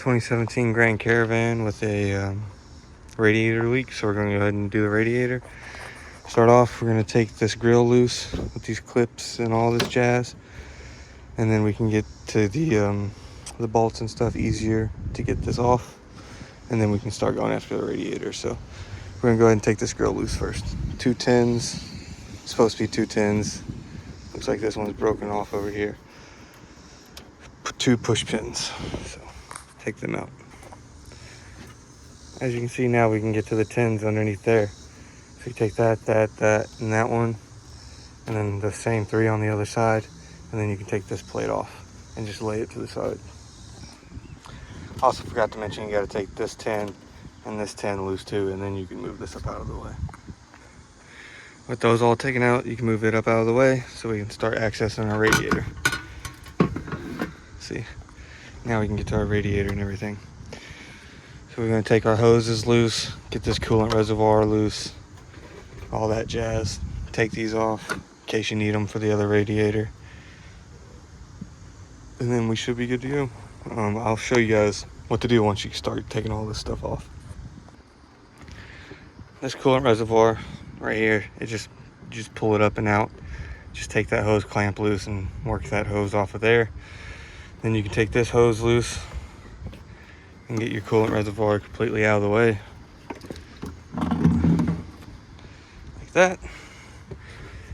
2017 Grand Caravan with a radiator leak, so we're going to go ahead and do the radiator. Start off, we're going to take this grill loose with these clips and all this jazz, and then we can get to the bolts and stuff easier to get this off, and then we can start going after the radiator. So we're going to go ahead and take this grill loose first. 2 10s, supposed to be 2 10s. Looks like this one's broken off over here. 2 push pins, so take them out. As you can see now, we can get to the 10s underneath there. So you take that, and that one, and then the same 3 on the other side, and then you can take this plate off and just lay it to the side. Also forgot to mention, you got to take this 10 and this 10 loose too, and then you can move this up out of the way. With those all taken out, you can move it up out of the way so we can start accessing our radiator. See, now we can get to our radiator and everything. So we're going to take our hoses loose, get this coolant reservoir loose, all that jazz. Take these off in case you need them for the other radiator, and then we should be good to go. I'll show you guys what to do once you start taking all this stuff off. This coolant reservoir right here, you just pull it up and out. Just take that hose clamp loose and work that hose off of there. Then you can take this hose loose and get your coolant reservoir completely out of the way. Like that.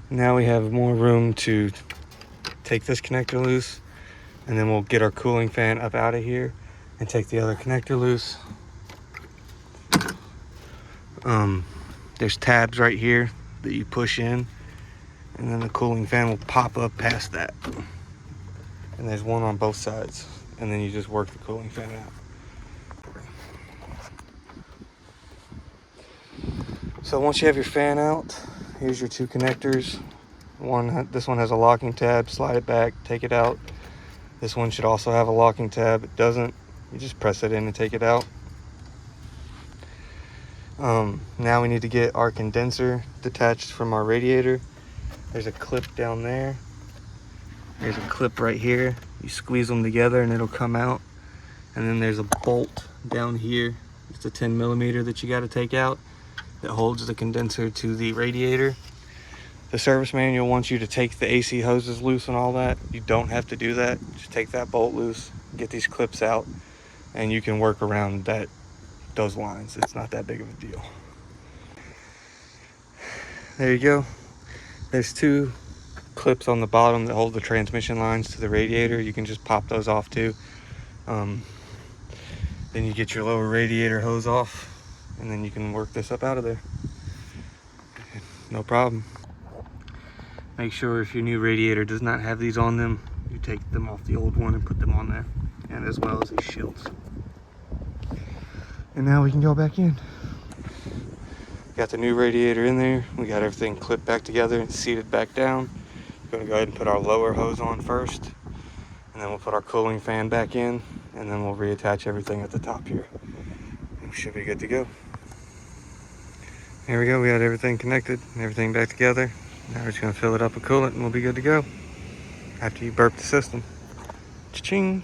Now we have more room to take this connector loose, and then we'll get our cooling fan up out of here and take the other connector loose. There's tabs right here that you push in, and then the cooling fan will pop up past that. And there's one on both sides, and then you just work the cooling fan out. So once you have your fan out, here's your 2 connectors. This one has a locking tab, slide it back, take it out. This one should also have a locking tab. It doesn't, you just press it in and take it out. Now we need to get our condenser detached from our radiator. There's a clip down there. There's a clip right here. You squeeze them together and it'll come out. And then there's a bolt down here. It's a 10 millimeter that you got to take out that holds the condenser to the radiator. The service manual wants you to take the AC hoses loose and all that. You don't have to do that. Just take that bolt loose, get these clips out, and you can work around those lines. It's not that big of a deal. There you go. There's 2 clips on the bottom that hold the transmission lines to the radiator. You can just pop those off too. Then you get your lower radiator hose off, and then you can work this up out of there. No problem. Make sure if your new radiator does not have these on them, you take them off the old one and put them on there, and as well as these shields. And now we can go back in. Got the new radiator in there. We got everything clipped back together and seated back down. We're going to go ahead and put our lower hose on first, and then we'll put our cooling fan back in, and then we'll reattach everything at the top here. We should be good to go. Here we go. We got everything connected and everything back together. Now we're just going to fill it up with coolant and we'll be good to go after you burp the system. Cha-ching!